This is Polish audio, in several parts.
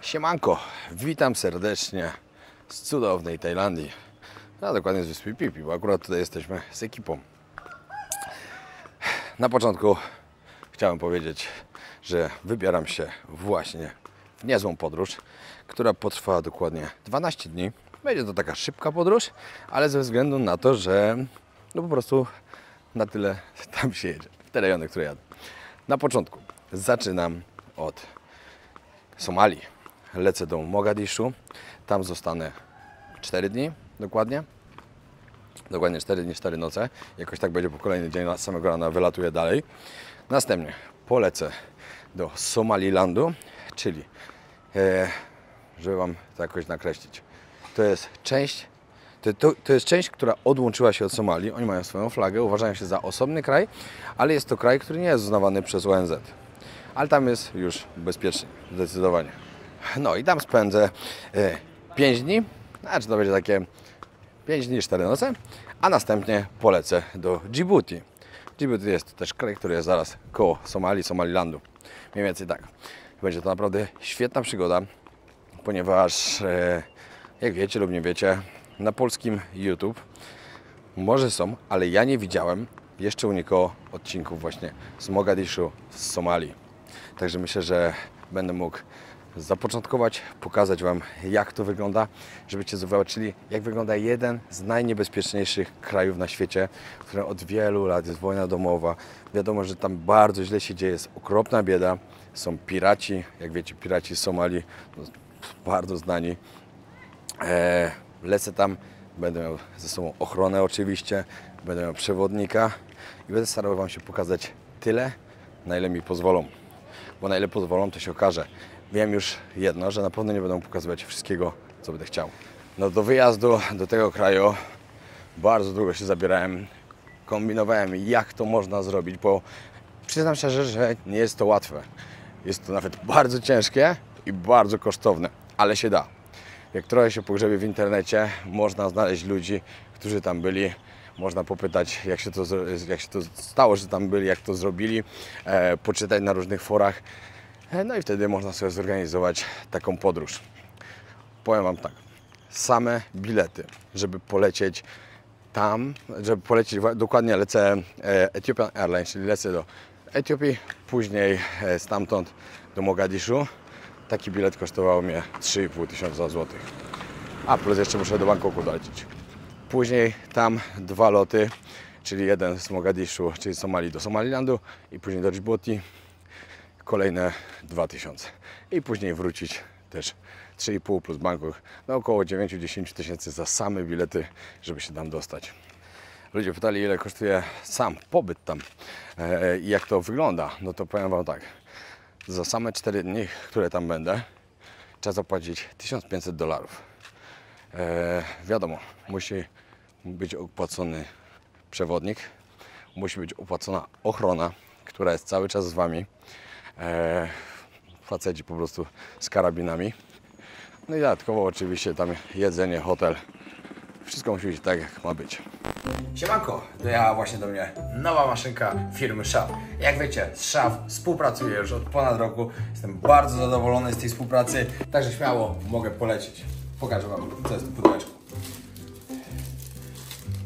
Siemanko, witam serdecznie z cudownej Tajlandii, a dokładnie z wyspy Phi Phi, bo akurat tutaj jesteśmy z ekipą. Na początku chciałem powiedzieć, że wybieram się właśnie w niezłą podróż, która potrwa dokładnie 12 dni. Będzie to taka szybka podróż, ale ze względu na to, że no po prostu na tyle tam się jedzie, w te rejony, które jadę. Na początku zaczynam od Somalii. Lecę do Mogadiszu, tam zostanę 4 dni dokładnie. Dokładnie 4 dni, 4 noce. Jakoś tak będzie po kolejny dzień, z samego rana wylatuję dalej. Następnie polecę do Somalilandu, czyli, żeby Wam to jakoś nakreślić, to jest część, która odłączyła się od Somalii. Oni mają swoją flagę, uważają się za osobny kraj, ale jest to kraj, który nie jest uznawany przez ONZ. Ale tam jest już bezpiecznie, zdecydowanie. No i tam spędzę 5 dni, znaczy to będzie takie 5 dni, 4 noce, a następnie polecę do Djibouti. Djibouti jest też kraj, który jest zaraz koło Somalii, Somalilandu. Mniej więcej tak. Będzie to naprawdę świetna przygoda, ponieważ jak wiecie lub nie wiecie, na polskim YouTube może są, ale ja nie widziałem jeszcze u nikogo odcinków właśnie z Mogadiszu, z Somalii. Także myślę, że będę mógł zapoczątkować, pokazać Wam, jak to wygląda, żebyście zobaczyli, jak wygląda jeden z najniebezpieczniejszych krajów na świecie, w którym od wielu lat jest wojna domowa. Wiadomo, że tam bardzo źle się dzieje, jest okropna bieda. Są piraci, jak wiecie, piraci z Somalii, bardzo znani. Lecę tam, będę miał ze sobą ochronę oczywiście, będę miał przewodnika i będę starał Wam się pokazać tyle, na ile mi pozwolą. Bo na ile pozwolą, to się okaże. Wiem już jedno, że na pewno nie będę pokazywać wszystkiego, co będę chciał. No do wyjazdu do tego kraju bardzo długo się zabierałem. Kombinowałem, jak to można zrobić, bo przyznam szczerze, że nie jest to łatwe. Jest to nawet bardzo ciężkie i bardzo kosztowne, ale się da. Jak trochę się pogrzebie w internecie, można znaleźć ludzi, którzy tam byli. Można popytać, jak się to stało, że tam byli, jak to zrobili, poczytać na różnych forach. No i wtedy można sobie zorganizować taką podróż. Powiem Wam tak, same bilety, żeby polecieć tam, dokładnie lecę Ethiopian Airlines, czyli lecę do Etiopii, później stamtąd do Mogadiszu. Taki bilet kosztował mnie 3,5 tysiąca złotych. A plus jeszcze muszę do Bangkoku dolecieć. Później tam 2 loty, czyli jeden z Mogadiszu, czyli z Somalii do Somalilandu i później do Djibouti. Kolejne 2000 i później wrócić też 3,5 plus Bangkok, no około 9-10 tysięcy za same bilety, żeby się tam dostać. Ludzie pytali, ile kosztuje sam pobyt tam i jak to wygląda. No to powiem Wam tak, za same 4 dni, które tam będę, trzeba zapłacić $1500. Wiadomo, musi być opłacony przewodnik, musi być opłacona ochrona, która jest cały czas z Wami. Faceci po prostu z karabinami. No i dodatkowo oczywiście tam jedzenie, hotel. Wszystko musi być tak, jak ma być. Siemanko, dojechała właśnie do mnie nowa maszynka firmy Schaaf. Jak wiecie, z Schaaf współpracuję już od ponad roku. Jestem bardzo zadowolony z tej współpracy, także śmiało mogę polecić. Pokażę Wam, co jest w pudełeczku.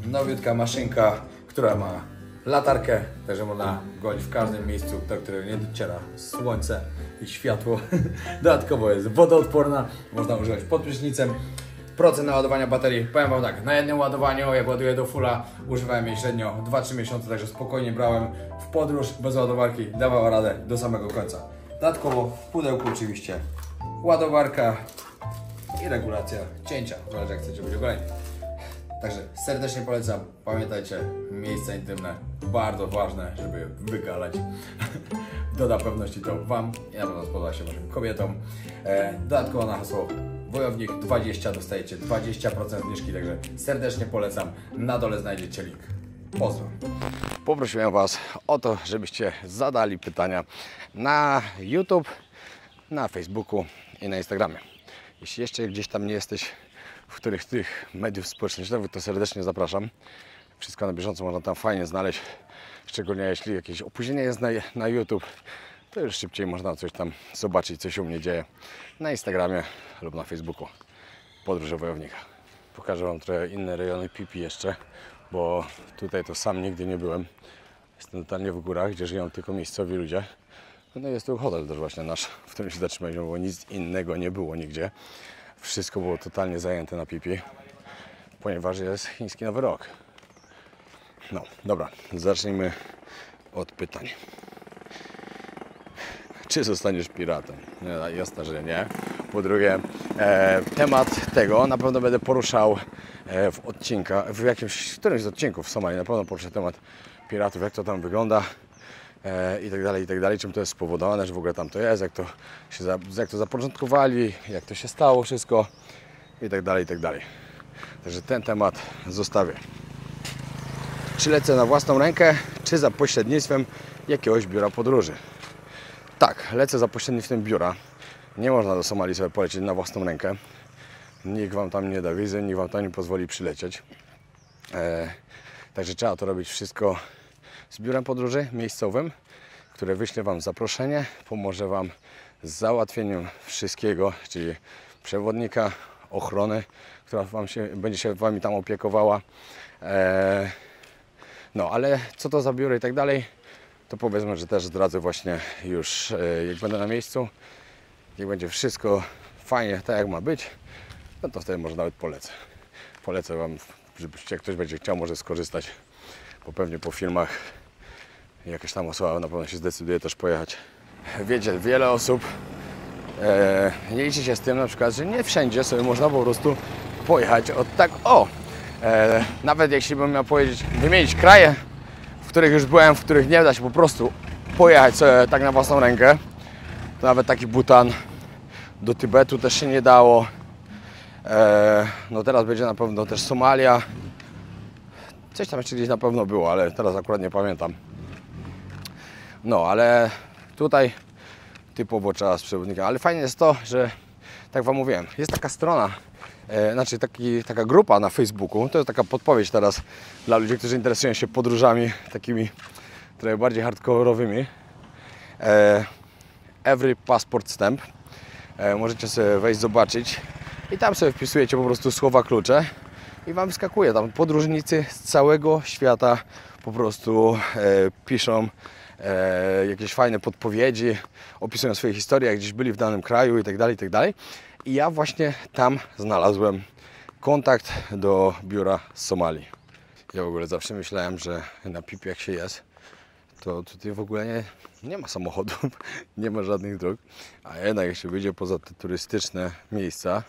Nowiutka maszynka, która ma latarkę, także można golić w każdym miejscu, do którego nie dociera słońce i światło. Dodatkowo jest wodoodporna, można używać pod prysznicem. Procent naładowania baterii, powiem Wam tak, na jednym ładowaniu, jak ładuję do fulla, używałem jej średnio 2-3 miesiące, także spokojnie brałem w podróż bez ładowarki, dawała radę do samego końca. Dodatkowo w pudełku oczywiście ładowarka i regulacja cięcia, zależy jak chcecie być ogoleni. Także serdecznie polecam, pamiętajcie, miejsca intymne, bardzo ważne, żeby wygalać. Doda pewności to Wam i na pewno spodoba się Waszym kobietom. Dodatkowo na hasło Wojownik 20 dostajecie 20% zniżki, także serdecznie polecam. Na dole znajdziecie link. Pozdro. Poprosiłem Was o to, żebyście zadali pytania na YouTube, na Facebooku i na Instagramie. Jeśli jeszcze gdzieś tam nie jesteś w których tych mediów społecznościowych, to serdecznie zapraszam. Wszystko na bieżąco można tam fajnie znaleźć, szczególnie jeśli jakieś opóźnienie jest na YouTube, to już szybciej można coś tam zobaczyć, co się u mnie dzieje na Instagramie lub na Facebooku. Podróże wojownika. Pokażę Wam trochę inne rejony Phi Phi jeszcze, bo tutaj to sam nigdy nie byłem. Jestem totalnie w górach, gdzie żyją tylko miejscowi ludzie. No i jest tu hotel też właśnie nasz, w którym się zatrzymaliśmy, bo nic innego nie było nigdzie. Wszystko było totalnie zajęte na Phi Phi, ponieważ jest chiński Nowy Rok. No, dobra, zacznijmy od pytań. Czy zostaniesz piratem? Nie, jasne, że nie. Po drugie, temat tego na pewno będę poruszał w którymś z odcinków w Somalii. Na pewno poruszę temat piratów, jak to tam wygląda i tak dalej, czym to jest spowodowane, że w ogóle tam to jest, jak to zapoczątkowali, jak to się stało wszystko i tak dalej, i tak dalej. Także ten temat zostawię. Czy lecę na własną rękę, czy za pośrednictwem jakiegoś biura podróży? Tak, lecę za pośrednictwem biura. Nie można do Somalii sobie polecieć na własną rękę. Nikt Wam tam nie da wizy, nikt Wam tam nie pozwoli przylecieć. Także trzeba to robić wszystko z biurem podróży miejscowym, które wyśle Wam zaproszenie, pomoże Wam z załatwieniem wszystkiego, czyli przewodnika, ochrony, która będzie się Wami tam opiekowała. No, ale co to za biuro i tak dalej, to powiedzmy, że też zdradzę właśnie już jak będę na miejscu. Jak będzie wszystko fajnie, tak jak ma być, no to wtedy może nawet polecę. Polecę Wam, żebyście, jak ktoś będzie chciał, może skorzystać, bo pewnie po filmach jakaś tam osoba na pewno się zdecyduje też pojechać. Wiecie, wiele osób nie liczy się z tym na przykład, że nie wszędzie sobie można po prostu pojechać od tak o. Nawet jeśli bym miał powiedzieć, wymienić kraje, w których już byłem, w których nie da się po prostu pojechać sobie tak na własną rękę, to nawet taki Butan, do Tybetu też się nie dało. No teraz będzie na pewno też Somalia. Coś tam jeszcze gdzieś na pewno było, ale teraz akurat nie pamiętam. No, ale tutaj typowo trzeba z przewodnikiem. Ale fajnie jest to, że tak Wam mówiłem, jest taka strona, znaczy taka grupa na Facebooku. To jest taka podpowiedź teraz dla ludzi, którzy interesują się podróżami takimi trochę bardziej hardkorowymi. Every Passport Stamp. Możecie sobie wejść, zobaczyć i tam sobie wpisujecie po prostu słowa klucze i Wam wyskakuje. Tam podróżnicy z całego świata po prostu piszą jakieś fajne podpowiedzi, opisują swoje historie, jak gdzieś byli w danym kraju i tak dalej, i tak dalej. I ja właśnie tam znalazłem kontakt do biura z Somalii. Ja w ogóle zawsze myślałem, że na Phi Phi jak się jest, to tutaj w ogóle nie ma samochodów, nie ma żadnych dróg, a jednak jak się wyjdzie poza te turystyczne miejsca,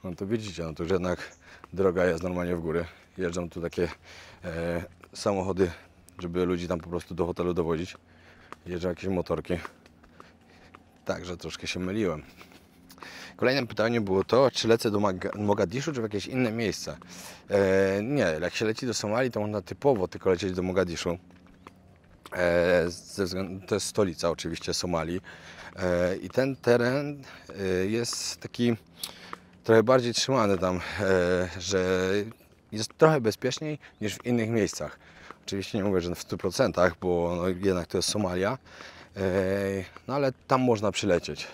no to widzicie, no to już jednak droga jest normalnie w górę. Jeżdżą tu takie samochody, żeby ludzi tam po prostu do hotelu dowozić. Jeżdżą jakieś motorki. Także troszkę się myliłem. Kolejnym pytaniem było to, czy lecę do Mogadiszu, czy w jakieś inne miejsce. Nie, jak się leci do Somalii, to można typowo tylko lecieć do Mogadiszu. To jest stolica oczywiście Somalii. I ten teren jest taki trochę bardziej trzymany tam, że jest trochę bezpieczniej niż w innych miejscach. Oczywiście nie mówię, że w 100%, bo no, jednak to jest Somalia, no ale tam można przylecieć.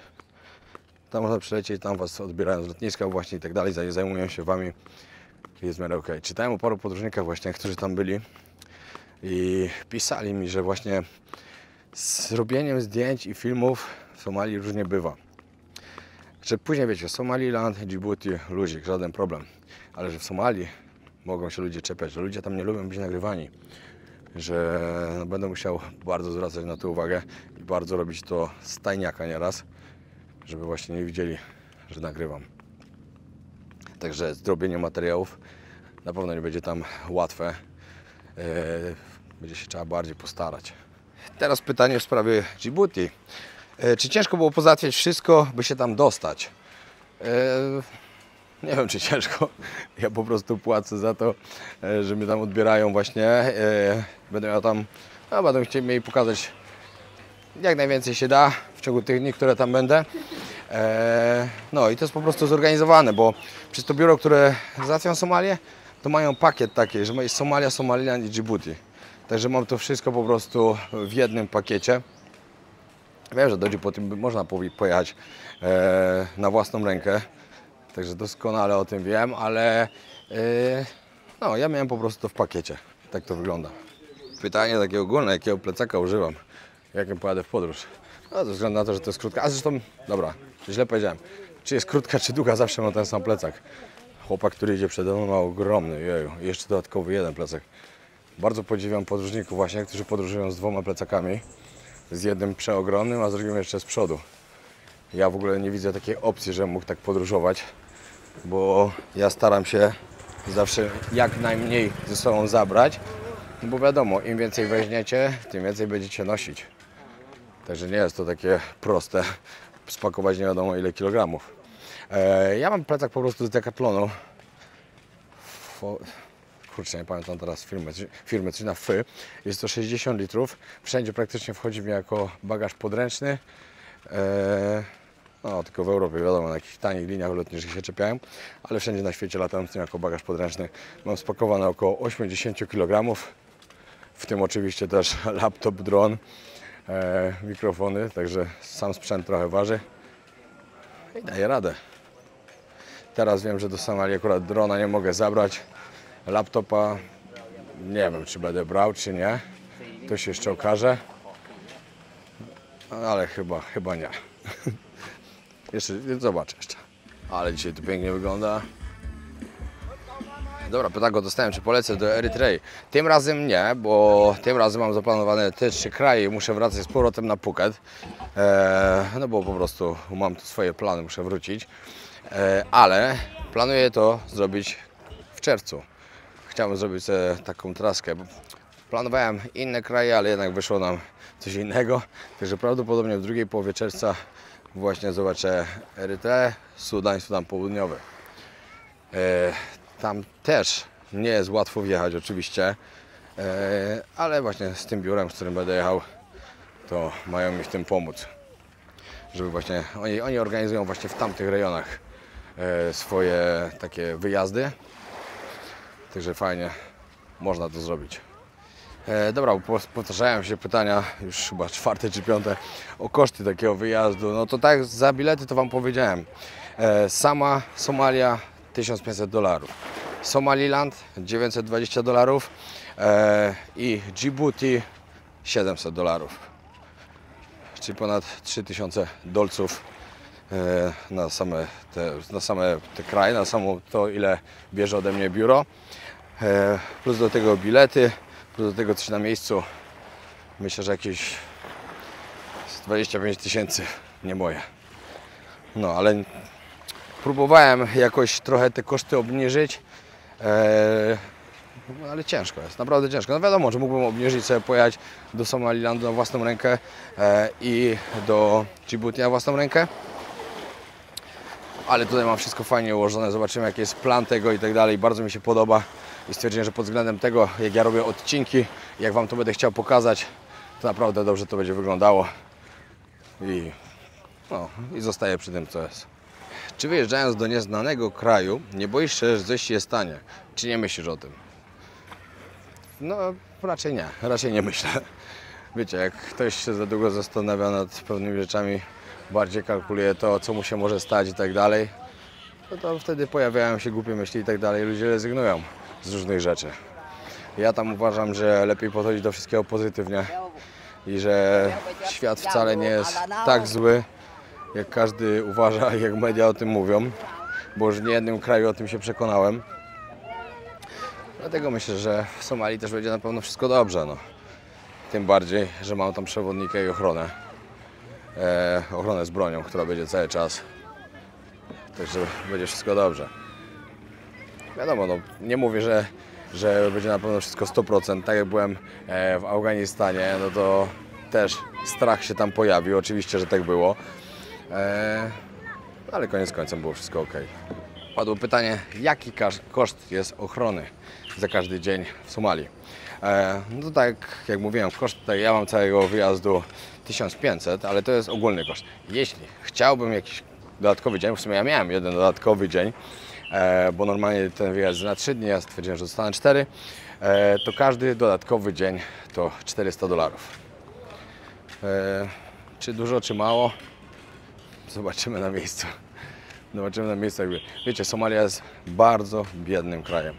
Tam można przylecieć, tam Was odbierają z lotniska właśnie i tak dalej, zajmują się Wami. Jest w miarę okej. Czytałem o paru podróżnikach właśnie, którzy tam byli i pisali mi, że właśnie z robieniem zdjęć i filmów w Somalii różnie bywa. Że później wiecie, Somaliland, Djibouti, luzik, żaden problem. Ale że w Somalii mogą się ludzie czepiać, że ludzie tam nie lubią być nagrywani. Że no, będę musiał bardzo zwracać na to uwagę i bardzo robić to z tajniaka nieraz, żeby właśnie nie widzieli, że nagrywam. Także zrobienie materiałów na pewno nie będzie tam łatwe. Będzie się trzeba bardziej postarać. Teraz pytanie w sprawie Djibouti. Czy ciężko było pozałatwiać wszystko, by się tam dostać? Nie wiem, czy ciężko. Ja po prostu płacę za to, że mnie tam odbierają właśnie. Będę miał tam, będą chcieli mi pokazać jak najwięcej się da w ciągu tych dni, które tam będę. No i to jest po prostu zorganizowane, bo przez to biuro, które załatwią Somalię, to mają pakiet taki, że jest Somalia, Somaliland i Djibouti. Także mam to wszystko po prostu w jednym pakiecie. Wiem, że do Dżibouti można pojechać na własną rękę, także doskonale o tym wiem, ale no, ja miałem po prostu to w pakiecie. Tak to wygląda. Pytanie takie ogólne, jakiego plecaka używam, jakim pojadę w podróż. No, ze względu na to, że to jest krótka, a zresztą, dobra, źle powiedziałem, czy jest krótka, czy długa, zawsze mam ten sam plecak. Chłopak, który idzie przede mną, ma ogromny, jeju, i jeszcze dodatkowy jeden plecak. Bardzo podziwiam podróżników właśnie, którzy podróżują z 2 plecakami. Z jednym przeogromnym, a z drugim jeszcze z przodu. Ja w ogóle nie widzę takiej opcji, żebym mógł tak podróżować, bo ja staram się zawsze jak najmniej ze sobą zabrać, bo wiadomo, im więcej weźmiecie, tym więcej będziecie nosić. Także nie jest to takie proste spakować nie wiadomo ile kilogramów. Ja mam plecak po prostu z Decathlonu. Kurczę, nie pamiętam teraz firmy, coś na Fy. Jest to 60 litrów. Wszędzie praktycznie wchodzi mi jako bagaż podręczny. No, tylko w Europie, wiadomo, na jakichś tanich liniach lotniczych się czepiają, ale wszędzie na świecie latam z tym jako bagaż podręczny. Mam spakowane około 80 kg, w tym oczywiście też laptop, dron, mikrofony, także sam sprzęt trochę waży i daję radę. Teraz wiem, że do Somalii akurat drona nie mogę zabrać, laptopa nie wiem, czy będę brał, czy nie, to się jeszcze okaże, ale chyba nie. Jeszcze zobaczę jeszcze. Ale dzisiaj to pięknie wygląda. Dobra, pytanie dostałem, czy polecę do Erytrei. Tym razem nie, bo tym razem mam zaplanowane te 3 kraje i muszę wracać z powrotem na Phuket. No bo po prostu mam tu swoje plany, muszę wrócić. Ale planuję to zrobić w czerwcu. Chciałem zrobić sobie taką traskę. Planowałem inne kraje, ale jednak wyszło nam coś innego. Także prawdopodobnie w drugiej połowie czerwca właśnie zobaczę Erytreę, Sudan Południowy. Tam też nie jest łatwo wjechać oczywiście, ale właśnie z tym biurem, z którym będę jechał, to mają mi w tym pomóc. Żeby właśnie, oni organizują właśnie w tamtych rejonach swoje takie wyjazdy. Także fajnie można to zrobić. Dobra, powtarzają się pytania, już chyba 4. czy 5, o koszty takiego wyjazdu. No to tak, za bilety to Wam powiedziałem. Sama Somalia $1500, Somaliland $920 i Djibouti $700. Czyli ponad 3000 dolców na same te kraje, na samo to, ile bierze ode mnie biuro. Plus do tego bilety, plus do tego coś na miejscu. Myślę, że jakieś 25 000, nie moje. No, ale próbowałem jakoś trochę te koszty obniżyć, ale ciężko jest, naprawdę ciężko. No wiadomo, że mógłbym obniżyć, sobie pojechać do Somalilandu na własną rękę i do Djibouti na własną rękę. Ale tutaj mam wszystko fajnie ułożone, zobaczymy jaki jest plan tego i tak dalej. Bardzo mi się podoba i stwierdziłem, że pod względem tego, jak ja robię odcinki, jak Wam to będę chciał pokazać, to naprawdę dobrze to będzie wyglądało i zostaję przy tym, co jest. Czy wyjeżdżając do nieznanego kraju, nie boisz się, że coś się stanie? Czy nie myślisz o tym? No raczej nie myślę. Wiecie, jak ktoś się za długo zastanawia nad pewnymi rzeczami, bardziej kalkuluje to, co mu się może stać i tak dalej, to wtedy pojawiają się głupie myśli i tak dalej, ludzie rezygnują z różnych rzeczy. Ja tam uważam, że lepiej podchodzić do wszystkiego pozytywnie i że świat wcale nie jest tak zły, jak każdy uważa i jak media o tym mówią, bo już w niejednym kraju o tym się przekonałem. Dlatego myślę, że w Somalii też będzie na pewno wszystko dobrze. No. Tym bardziej, że mam tam przewodnika i ochronę. Ochronę z bronią, która będzie cały czas. Także będzie wszystko dobrze. Wiadomo, no, nie mówię, że będzie na pewno wszystko 100%. Tak jak byłem w Afganistanie, no to też strach się tam pojawił. Oczywiście, że tak było. Ale koniec końcem było wszystko ok. Padło pytanie, jaki koszt jest ochrony za każdy dzień w Somalii. No to tak jak mówiłem, koszt tutaj ja mam całego wyjazdu 1500, ale to jest ogólny koszt. Jeśli chciałbym jakiś dodatkowy dzień, w sumie ja miałem jeden dodatkowy dzień, bo normalnie ten wyjazd jest na 3 dni, ja stwierdziłem, że zostanę 4, to każdy dodatkowy dzień to $400. Czy dużo, czy mało? Zobaczymy na miejscu. Zobaczymy na miejscu. Wiecie, Somalia jest bardzo biednym krajem.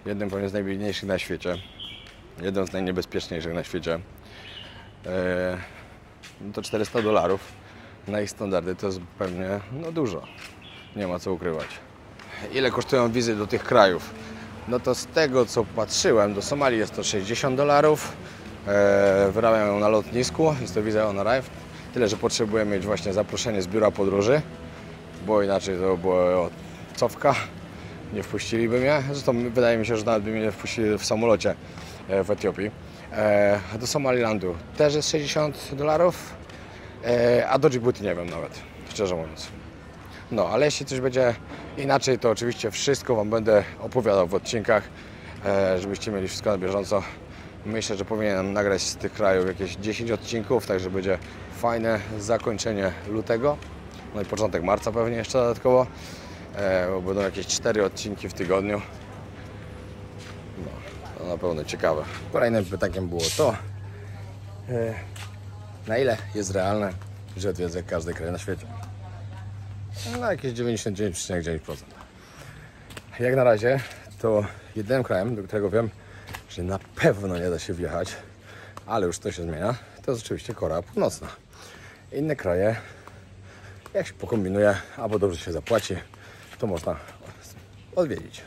Jednym pewnie z najbiedniejszych na świecie. Jeden z najniebezpieczniejszych na świecie. To $400 na ich standardy to jest pewnie dużo. Nie ma co ukrywać. Ile kosztują wizy do tych krajów? No to z tego co patrzyłem, do Somalii jest to $60. Wyrabiam ją na lotnisku, jest to wiza on arrive. Tyle, że potrzebuję mieć właśnie zaproszenie z biura podróży, bo inaczej to była cofka. Nie wpuściliby mnie. Zresztą wydaje mi się, że nawet by mnie nie wpuścili w samolocie w Etiopii. Do Somalilandu też jest $60, a do Dżibuti nie wiem nawet, szczerze mówiąc. No, ale jeśli coś będzie inaczej, to oczywiście wszystko Wam będę opowiadał w odcinkach, żebyście mieli wszystko na bieżąco. Myślę, że powinienem nagrać z tych krajów jakieś 10 odcinków, także będzie fajne zakończenie lutego. No i początek marca pewnie jeszcze dodatkowo, bo będą jakieś 4 odcinki w tygodniu. No, to na pewno ciekawe. Kolejnym pytaniem było to, na ile jest realne, że odwiedzę każdy kraj na świecie. No jakieś 99,9%. Jak na razie to jedynym krajem, do którego wiem, że na pewno nie da się wjechać, ale już to się zmienia, to jest oczywiście Korea Północna. Inne kraje, jak się pokombinuje, albo dobrze się zapłaci, to można odwiedzić.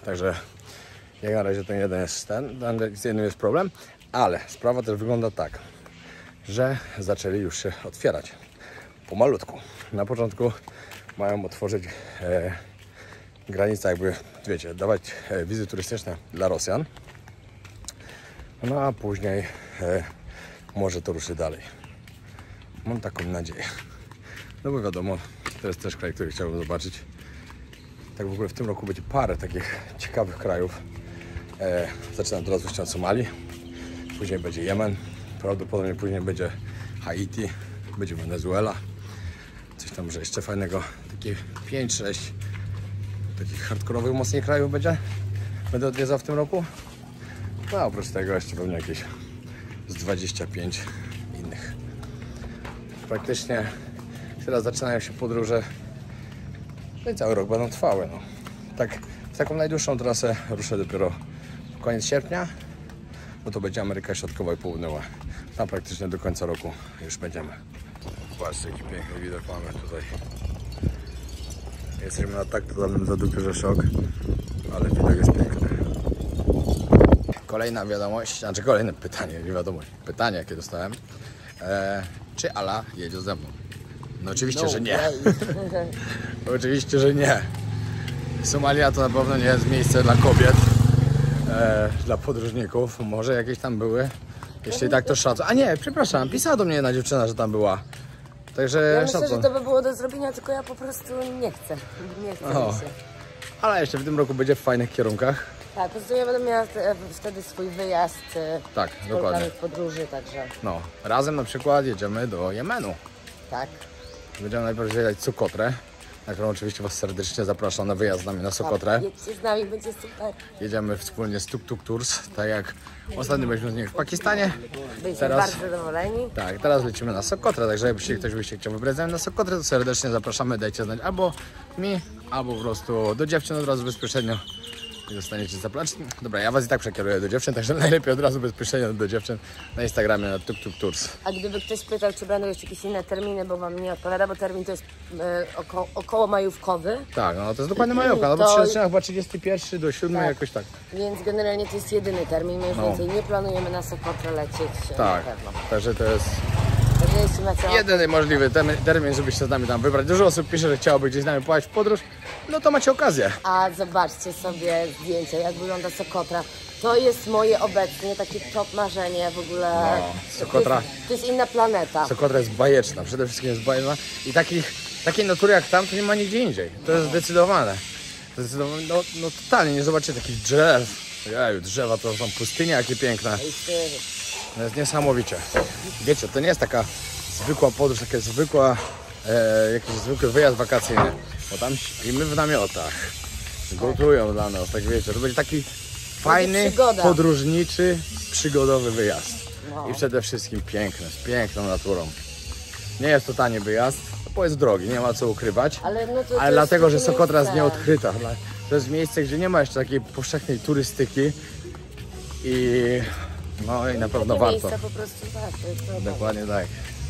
Także jak na razie to jeden jest z jednym jest problem, ale sprawa też wygląda tak, że zaczęli już się otwierać pomalutku. Na początku mają otworzyć granice, jakby wiecie, dawać wizy turystyczne dla Rosjan, no a później może to ruszy dalej. Mam taką nadzieję. No bo wiadomo, to jest też kraj, który chciałbym zobaczyć. Tak w ogóle w tym roku będzie parę takich ciekawych krajów. Zaczynam teraz właśnie od Somalii, później będzie Jemen, prawdopodobnie później będzie Haiti, będzie Wenezuela. Coś tam, że jeszcze fajnego, takie 5-6 takich hardkorowych mocniej krajów będę odwiedzał w tym roku. No a oprócz tego jeszcze pewnie jakieś z 25 innych. Praktycznie teraz zaczynają się podróże, no i cały rok będą trwały. No. Tak, w taką najdłuższą trasę ruszę dopiero w koniec sierpnia, bo to będzie Ameryka Środkowa i Południowa. Tam praktycznie do końca roku już będziemy. Patrzcie, jaki piękny widok mamy tutaj. Jesteśmy na tak totalnym zadupiu, że szok, ale widok jest piękny. Kolejna wiadomość, znaczy kolejne pytanie, nie wiadomość, pytanie jakie dostałem. Czy Ala jedzie ze mną? No oczywiście, że nie. Oczywiście, że nie. Somalia to na pewno nie jest miejsce dla kobiet, dla podróżników. Może jakieś tam były. Jeśli tak, to szacun. A nie, przepraszam, pisała do mnie jedna dziewczyna, że tam była. Także ja myślę, że to by było do zrobienia, tylko ja po prostu nie chcę. Nie chcę mi się. Ale jeszcze w tym roku będzie w fajnych kierunkach. Tak, po prostu ja będę miała wtedy swój wyjazd. Tak, dokładnie. Podróży, także. No, razem na przykład jedziemy do Jemenu. Tak. Będziemy najpierw zwiedzać Sokotrę, na którą oczywiście Was serdecznie zapraszam na wyjazd z nami na Sokotrę. Jedźcie z nami, będzie super. Jedziemy wspólnie z Tuk Tuk Tours, tak jak ostatnio byliśmy z nich w Pakistanie. Byliśmy bardzo zadowoleni. Tak, teraz lecimy na Sokotrę, także jakbyście ktoś byście chciał wybrać na Sokotrę, to serdecznie zapraszamy, dajcie znać albo mi, albo po prostu do dziewczyn od razu bezpośrednio. I zostaniecie zaplaczni. Dobra, ja Was i tak przekieruję do dziewczyn, także najlepiej od razu bezpośrednio do dziewczyn na Instagramie na Tuk Tuk Tours. A gdyby ktoś pytał, czy będą jeszcze jakieś inne terminy, bo Wam nie odpowiada, bo termin to jest około majówkowy. Tak, no to jest dokładnie majówka, no bo To- się zaczyna chyba 31 do 7 Tak. jakoś tak. Więc generalnie to jest jedyny termin, my już więcej nie planujemy na Sokotrę lecieć. Tak, Na pewno. także to jest Także jeśli macie jedyny możliwy termin, żeby się z nami tam wybrać. Dużo osób pisze, że chciałoby gdzieś z nami pojechać w podróż, no to macie okazję. A zobaczcie sobie zdjęcia, jak wygląda Sokotra. To jest moje obecnie takie top marzenie w ogóle. No, Sokotra. To jest inna planeta. Sokotra jest bajeczna, przede wszystkim jest bajeczna i takiej natury jak tam to nie ma nigdzie indziej. To jest zdecydowane. No totalnie, nie zobaczycie takich drzew. Jeju, drzewa to są pustynie jakie piękne. To jest niesamowicie. Wiecie, to nie jest taka zwykła podróż, taka zwykła, jakiś zwykły wyjazd wakacyjny. Bo tam śpimy w namiotach. Gotują dla nas, tak wiecie. To będzie taki fajny, przygoda. podróżniczy, przygodowy wyjazd. No. i przede wszystkim piękne, z piękną naturą. Nie jest to tani wyjazd, bo jest drogi, nie ma co ukrywać, Ale, no to ale jest dlatego, że takie Sokotra jest miejsce. nieodkryta. To jest miejsce, gdzie nie ma jeszcze takiej powszechnej turystyki i no i na pewno Takie warto. miejsca po prostu tak, to jest droga. Dokładnie tak.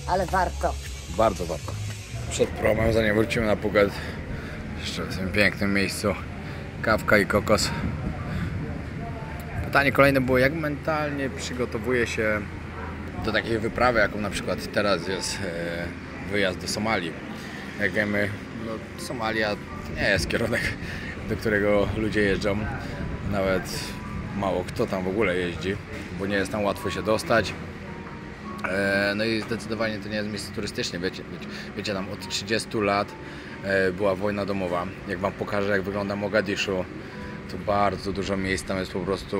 Ale warto. Bardzo warto. Przed promem, zanim wrócimy na Phuket, jeszcze w tym pięknym miejscu, kawka i kokos. Pytanie kolejne było, jak mentalnie przygotowuje się do takiej wyprawy, jaką na przykład teraz jest wyjazd do Somalii. Jak wiemy, no, Somalia to nie jest kierunek, do którego ludzie jeżdżą. Nawet mało kto tam w ogóle jeździ, bo nie jest tam łatwo się dostać. No i zdecydowanie to nie jest miejsce turystyczne. Wiecie, tam od 30 lat była wojna domowa. Jak wam pokażę, jak wygląda Mogadiszu, to bardzo dużo miejsc tam jest po prostu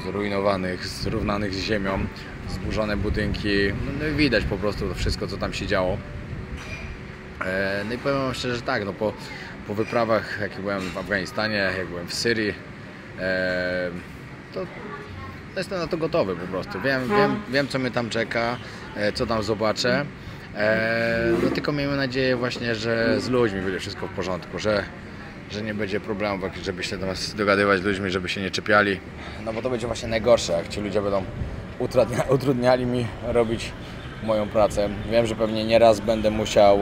zrujnowanych, zrównanych z ziemią, zburzone budynki. No i widać po prostu to wszystko, co tam się działo. No i powiem wam szczerze, że tak, no po wyprawach, jak byłem w Afganistanie, jak byłem w Syrii, to jestem na to gotowy po prostu. Wiem co mnie tam czeka, co tam zobaczę. No tylko miejmy nadzieję właśnie, że z ludźmi będzie wszystko w porządku, że nie będzie problemów, żeby się do nas dogadywać z ludźmi, żeby się nie czepiali. No bo to będzie właśnie najgorsze, jak ci ludzie będą utrudniali mi robić moją pracę. Wiem, że pewnie nieraz będę musiał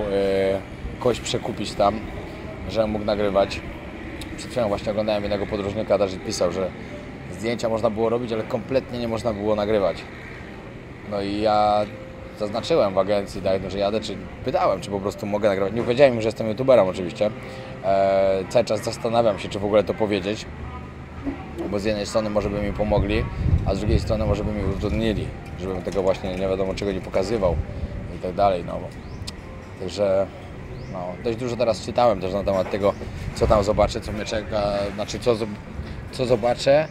kogoś przekupić tam, żebym mógł nagrywać. Przed chwilą właśnie oglądałem jednego podróżnika, też pisał, że zdjęcia można było robić, ale kompletnie nie można było nagrywać. No i ja zaznaczyłem w agencji, że jadę, czy pytałem, czy po prostu mogę nagrywać. Nie powiedziałem im, że jestem youtuberem oczywiście. Cały czas zastanawiam się, czy w ogóle to powiedzieć, bo z jednej strony może by mi pomogli, a z drugiej strony może by mi utrudnili, żebym tego właśnie nie wiadomo czego nie pokazywał i tak dalej. No. Także no, dość dużo teraz czytałem też na temat tego, co tam zobaczę, co mnie czeka, znaczy co zobaczę,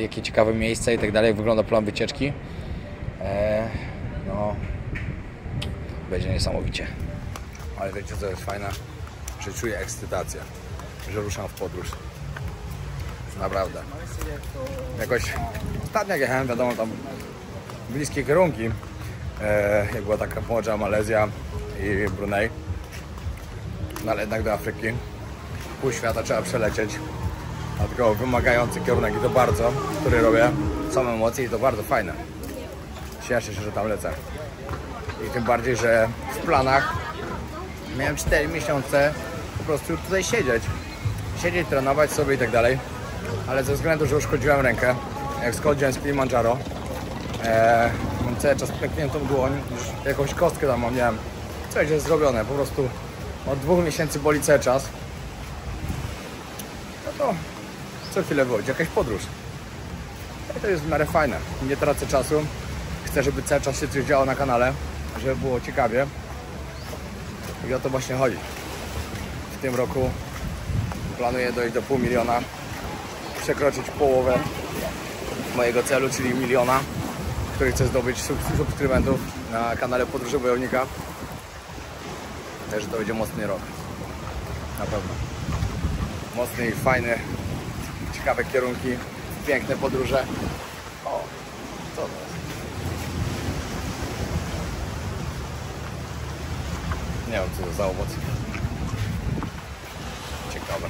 jakie ciekawe miejsca i tak dalej, jak wygląda plan wycieczki. No, będzie niesamowicie. Ale wiecie co jest fajne? Że czuję ekscytację, że ruszam w podróż. Naprawdę. Jakoś ostatnio jak jechałem, wiadomo, tam bliskie kierunki, jak była taka Kambodża, Malezja i Brunei. No ale jednak do Afryki. Pół świata trzeba przelecieć. Dlatego wymagający kierunek i to bardzo, który robię. Są emocje i to bardzo fajne. Cieszę się, że tam lecę. I tym bardziej, że w planach miałem 4 miesiące po prostu tutaj siedzieć, trenować sobie i tak dalej. Ale ze względu, że uszkodziłem rękę, jak schodziłem z Kilimandżaro, mam cały czas pękniętą dłoń, już jakąś kostkę tam mam, nie wiem, coś jest zrobione, po prostu od 2 miesięcy boli cały czas. No to co chwilę wychodzi jakaś podróż. I to jest w miarę fajne, nie tracę czasu, chcę, żeby cały czas się coś działo na kanale, żeby było ciekawie i o to właśnie chodzi. W tym roku planuję dojść do 500 000, przekroczyć połowę mojego celu, czyli 1 000 000, który chcę zdobyć subskrybentów na kanale Podróże Wojownika. Także to będzie mocny rok, na pewno. Mocny i fajny, ciekawe kierunki, piękne podróże. O, co to jest? Nie wiem, co to za owoc. Ciekawe.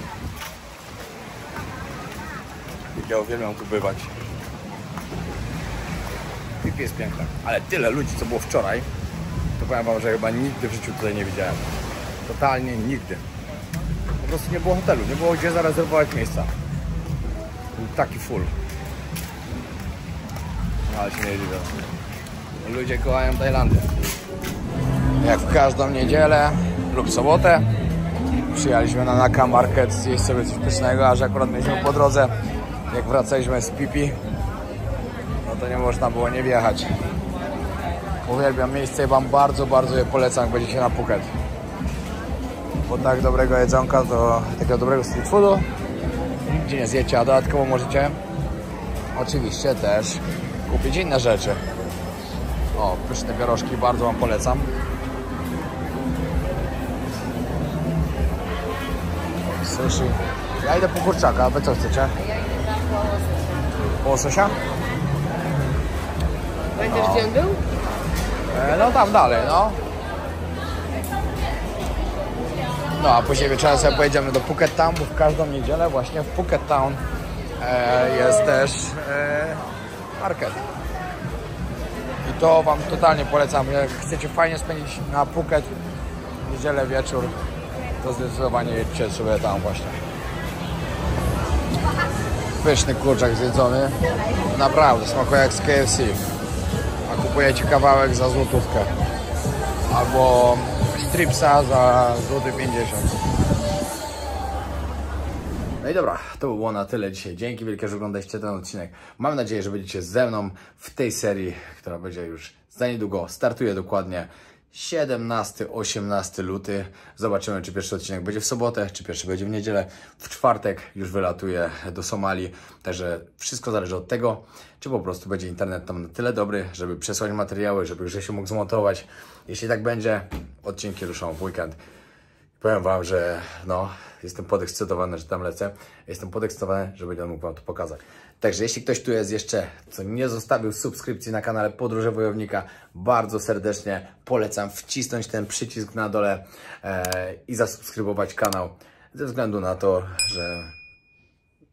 Ja uwielbiam tu bywać. Pipi jest piękne, ale tyle ludzi, co było wczoraj, to powiem wam, że chyba nigdy w życiu tutaj nie widziałem. Totalnie nigdy. Po prostu nie było hotelu, nie było gdzie zarezerwować miejsca. Był taki full. No, ale się nie dziwię. Ludzie kochają Tajlandię. Jak w każdą niedzielę lub sobotę przyjechaliśmy na Naka Market zjeść sobie coś pysznego, a że akurat mieliśmy po drodze, jak wracaliśmy z Pipi, no to nie można było nie wjechać. Uwielbiam miejsce i wam bardzo, bardzo je polecam, jak będziecie na Phuket. Bo tak dobrego jedzonka, to takiego dobrego street foodu nigdzie nie zjecie, a dodatkowo możecie oczywiście też kupić inne rzeczy. O, pyszne pierożki, bardzo wam polecam. Sushi. Ja idę po kurczaka, a wy co chcecie? Ja idę po łososia. Po łososia? Pamiętasz, gdzie on był? No tam dalej, no. No a później wieczorem sobie pojedziemy do Phuket Town, bo w każdą niedzielę właśnie w Phuket Town jest też market. I to Wam totalnie polecam. Jak chcecie fajnie spędzić na Phuket niedzielę wieczór, to zdecydowanie jedźcie sobie tam właśnie. Pyszny kurczak zjedzony. Naprawdę, smakuje jak z KFC. A kupujecie kawałek za złotówkę. Albo stripsa za złoty 50. No i dobra, to było na tyle dzisiaj. Dzięki wielkie, że oglądaliście ten odcinek. Mam nadzieję, że będziecie ze mną w tej serii, która będzie już za niedługo. Startuje dokładnie 17-18 luty. Zobaczymy, czy pierwszy odcinek będzie w sobotę, czy pierwszy będzie w niedzielę. W czwartek już wylatuję do Somalii. Także wszystko zależy od tego, czy po prostu będzie internet tam na tyle dobry, żeby przesłać materiały, żeby już się mógł zmontować. Jeśli tak będzie, odcinki ruszą w weekend. Powiem Wam, że no, jestem podekscytowany, że tam lecę. Jestem podekscytowany, że będę mógł Wam to pokazać. Także jeśli ktoś tu jest jeszcze, co nie zostawił subskrypcji na kanale Podróże Wojownika, bardzo serdecznie polecam wcisnąć ten przycisk na dole i zasubskrybować kanał. Ze względu na to,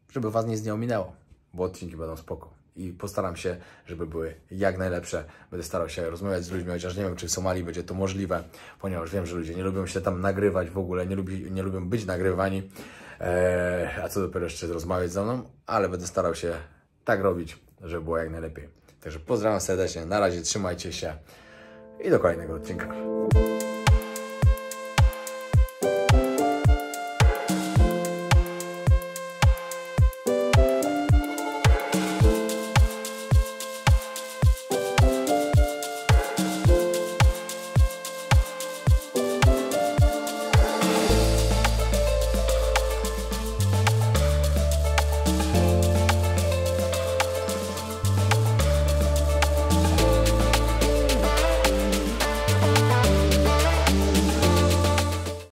żeby Was nic nie ominęło, bo odcinki będą spoko. I postaram się, żeby były jak najlepsze. Będę starał się rozmawiać z ludźmi, chociaż nie wiem, czy w Somalii będzie to możliwe, ponieważ wiem, że ludzie nie lubią się tam nagrywać w ogóle, nie lubią być nagrywani, a co dopiero jeszcze rozmawiać ze mną, ale będę starał się tak robić, żeby było jak najlepiej. Także pozdrawiam serdecznie, na razie trzymajcie się i do kolejnego odcinka.